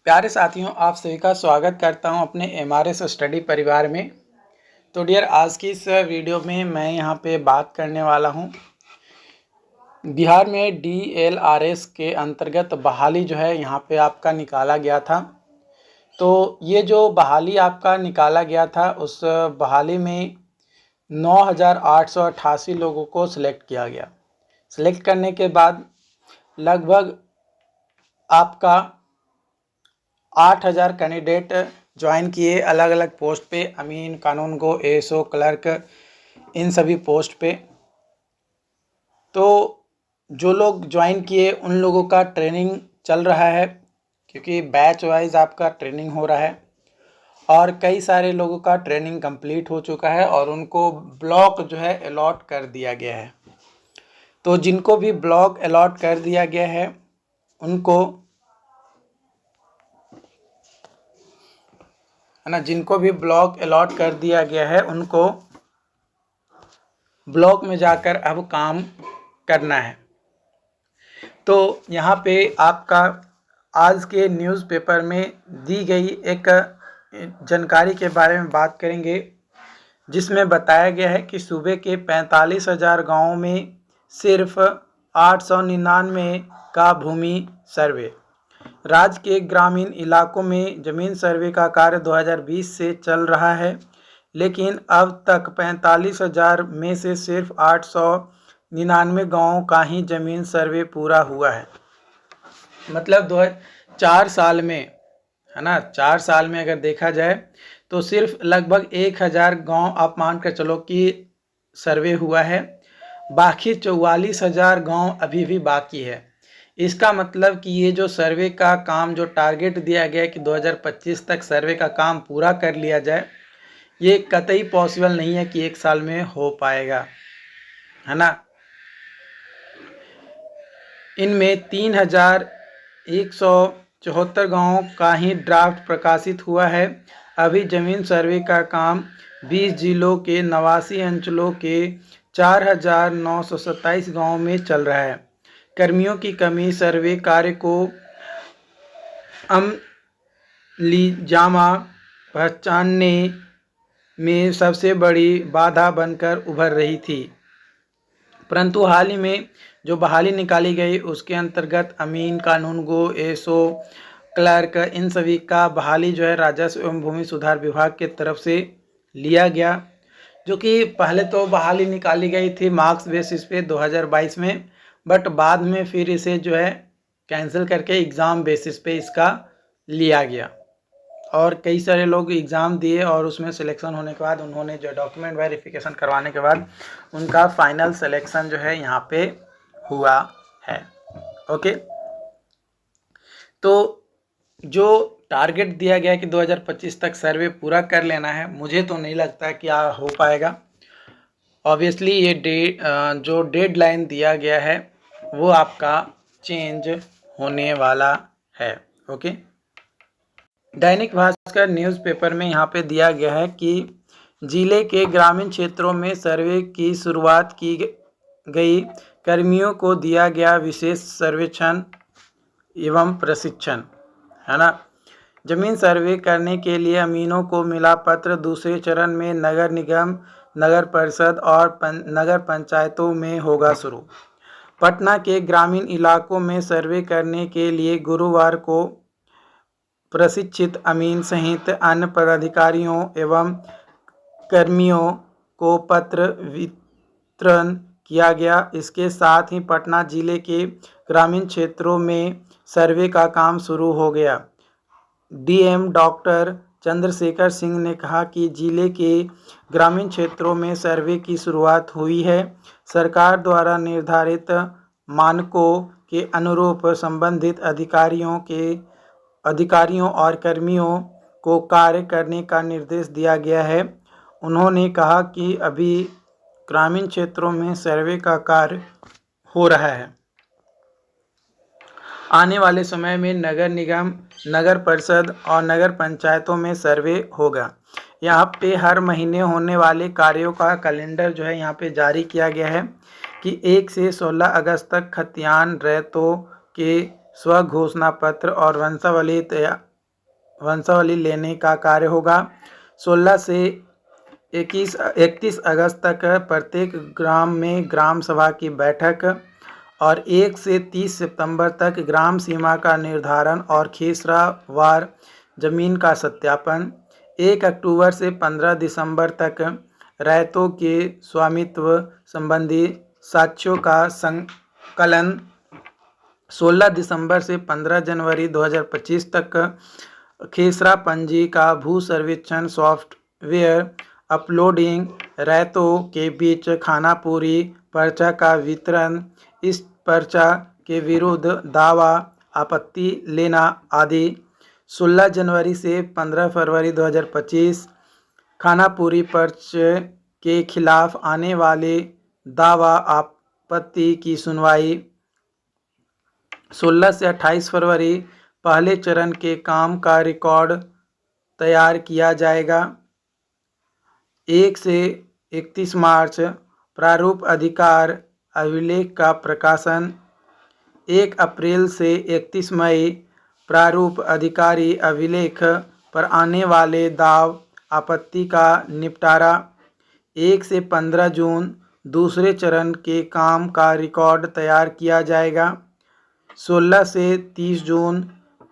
प्यारे साथियों, आप सभी का स्वागत करता हूं अपने एमआरएस स्टडी परिवार में। तो डियर, आज की इस वीडियो में मैं यहां पे बात करने वाला हूं बिहार में डीएलआरएस के अंतर्गत बहाली जो है यहां पे आपका निकाला गया था। तो ये जो बहाली आपका निकाला गया था, उस बहाली में 9,888 लोगों को सिलेक्ट किया गया। सिलेक्ट करने के बाद लगभग आपका 8,000 कैंडिडेट ज्वाइन किए अलग अलग पोस्ट पे, अमीन, कानून गो, एएसओ, क्लर्क, इन सभी पोस्ट पे। तो जो लोग ज्वाइन किए उन लोगों का ट्रेनिंग चल रहा है, क्योंकि बैच वाइज आपका ट्रेनिंग हो रहा है और कई सारे लोगों का ट्रेनिंग कंप्लीट हो चुका है और उनको ब्लॉक जो है अलॉट कर दिया गया है। तो जिनको भी ब्लॉक अलॉट कर दिया गया है उनको जिनको भी ब्लॉक अलॉट कर दिया गया है उनको ब्लॉक में जाकर अब काम करना है। तो यहाँ पे आपका आज के न्यूज़पेपर में दी गई एक जानकारी के बारे में बात करेंगे, जिसमें बताया गया है कि सूबे के 45,000 गाँवों में सिर्फ 899 का भूमि सर्वे। राज्य के ग्रामीण इलाकों में ज़मीन सर्वे का कार्य 2020 से चल रहा है, लेकिन अब तक 45,000 में से सिर्फ 899 गाँवों का ही ज़मीन सर्वे पूरा हुआ है। मतलब 4 साल में, है ना, 4 साल में अगर देखा जाए तो सिर्फ लगभग 1,000 गाँव आप मान कर चलो कि सर्वे हुआ है। बाकी 44,000 गाँव अभी भी बाकी है। इसका मतलब कि ये जो सर्वे का काम, जो टारगेट दिया गया है कि 2025 तक सर्वे का काम पूरा कर लिया जाए, ये कतई पॉसिबल नहीं है कि 1 साल में हो पाएगा, है ना। इनमें 3,174 गाँवों का ही ड्राफ्ट प्रकाशित हुआ है। अभी जमीन सर्वे का काम 20 जिलों के 89 अंचलों के 4,927 गाँवों में चल रहा है। कर्मियों की कमी सर्वे कार्य को अमलीजामा पहचानने में सबसे बड़ी बाधा बनकर उभर रही थी। परंतु हाल ही में जो बहाली निकाली गई उसके अंतर्गत अमीन, कानून गो, एसओ, क्लर्क, इन सभी का बहाली जो है राजस्व एवं भूमि सुधार विभाग के तरफ से लिया गया, जो कि पहले तो बहाली निकाली गई थी मार्क्स बेसिस पे 2022 में, बट बाद में फिर इसे जो है कैंसिल करके एग्ज़ाम बेसिस पे इसका लिया गया और कई सारे लोग एग्ज़ाम दिए और उसमें सिलेक्शन होने के बाद उन्होंने जो डॉक्यूमेंट वेरिफिकेशन करवाने के बाद उनका फाइनल सिलेक्शन जो है यहाँ पे हुआ है। ओके, तो जो टारगेट दिया गया कि 2025 तक सर्वे पूरा कर लेना है, मुझे तो नहीं लगता कि हो पाएगा। ऑब्वियसली ये जो डेडलाइन दिया गया है वो आपका चेंज होने वाला है। ओके, दैनिक भास्कर न्यूज़पेपर में यहाँ पे दिया गया है कि जिले के ग्रामीण क्षेत्रों में सर्वे की शुरुआत की गई। कर्मियों को दिया गया विशेष सर्वेक्षण एवं प्रशिक्षण, है ना। जमीन सर्वे करने के लिए अमीनों को मिला पत्र। दूसरे चरण में नगर निगम, नगर परिषद और नगर पंचायतों में होगा शुरू। पटना के ग्रामीण इलाकों में सर्वे करने के लिए गुरुवार को प्रशिक्षित अमीन सहित अन्य पदाधिकारियों एवं कर्मियों को पत्र वितरण किया गया। इसके साथ ही पटना जिले के ग्रामीण क्षेत्रों में सर्वे का काम शुरू हो गया। डीएम डॉक्टर चंद्रशेखर सिंह ने कहा कि जिले के ग्रामीण क्षेत्रों में सर्वे की शुरुआत हुई है। सरकार द्वारा निर्धारित मानकों के अनुरूप संबंधित अधिकारियों और कर्मियों को कार्य करने का निर्देश दिया गया है। उन्होंने कहा कि अभी ग्रामीण क्षेत्रों में सर्वे का कार्य हो रहा है। आने वाले समय में नगर निगम, नगर परिषद और नगर पंचायतों में सर्वे होगा। यहाँ पे हर महीने होने वाले कार्यों का कैलेंडर जो है यहाँ पे जारी किया गया है कि 1 से 16 अगस्त तक खतियान रैयतों के स्व घोषणा पत्र और वंशावली वंशावली लेने का कार्य होगा। 16 से 31 अगस्त तक प्रत्येक ग्राम में ग्राम सभा की बैठक और 1 से 30 सितंबर तक ग्राम सीमा का निर्धारण और खेसरावार जमीन का सत्यापन। 1 अक्टूबर से 15 दिसंबर तक रैयतों के स्वामित्व संबंधी साक्ष्यों का संकलन। 16 दिसंबर से 15 जनवरी 2025 तक खेसरा पंजी का भू सर्वेक्षण सॉफ्टवेयर अपलोडिंग। रैयतों के बीच खानापुरी पर्चा का वितरण, इस पर्चा के विरुद्ध दावा आपत्ति लेना आदि। 16 जनवरी से 15 फरवरी 2025 खानापुरी पर्चे के खिलाफ आने वाले दावा आपत्ति की सुनवाई। 16 से 28 फरवरी पहले चरण के काम का रिकॉर्ड तैयार किया जाएगा। 1 से 31 मार्च प्रारूप अधिकार अभिलेख का प्रकाशन। 1 अप्रैल से 31 मई प्रारूप अधिकारी अभिलेख पर आने वाले दाव आपत्ति का निपटारा। 1 से 15 जून दूसरे चरण के काम का रिकॉर्ड तैयार किया जाएगा। 16 से 30 जून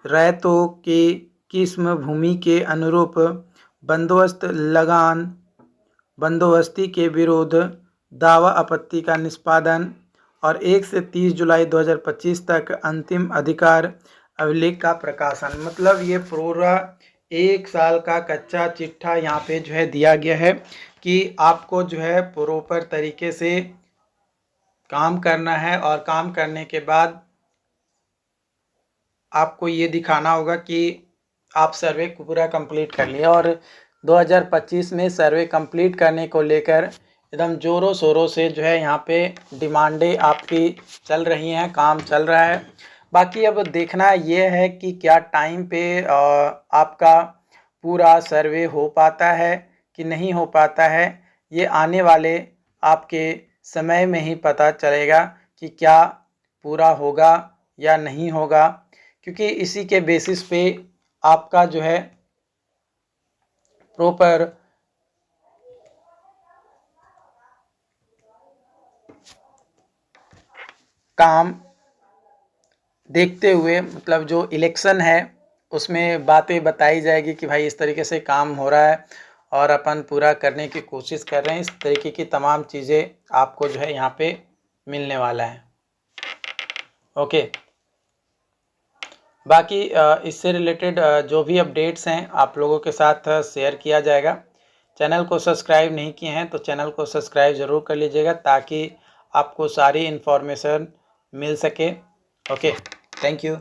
रैयतों के किस्म भूमि के अनुरूप बंदोबस्ती के विरुद्ध दावा आपत्ति का निष्पादन। और 1 से 30 जुलाई 2025 तक अंतिम अधिकार अभिलेख का प्रकाशन। मतलब ये पूरा 1 साल का कच्चा चिट्ठा यहाँ पे जो है दिया गया है कि आपको जो है प्रॉपर तरीके से काम करना है और काम करने के बाद आपको ये दिखाना होगा कि आप सर्वे को पूरा कंप्लीट कर लिया। और 2025 में सर्वे कंप्लीट करने को लेकर एकदम ज़ोरों शोरों से जो है यहाँ पे डिमांडें आपकी चल रही हैं, काम चल रहा है। बाकी अब देखना ये है कि क्या टाइम पे आपका पूरा सर्वे हो पाता है कि नहीं हो पाता है। ये आने वाले आपके समय में ही पता चलेगा कि क्या पूरा होगा या नहीं होगा, क्योंकि इसी के बेसिस पे आपका जो है प्रॉपर काम देखते हुए, मतलब जो इलेक्शन है उसमें बातें बताई जाएगी कि भाई इस तरीके से काम हो रहा है और अपन पूरा करने की कोशिश कर रहे हैं। इस तरीके की तमाम चीज़ें आपको जो है यहाँ पे मिलने वाला है। ओके, बाकी इससे रिलेटेड जो भी अपडेट्स हैं आप लोगों के साथ शेयर किया जाएगा। चैनल को सब्सक्राइब नहीं किए हैं तो चैनल को सब्सक्राइब ज़रूर कर लीजिएगा ताकि आपको सारी इन्फॉर्मेशन मिल सके। Okay, thank you.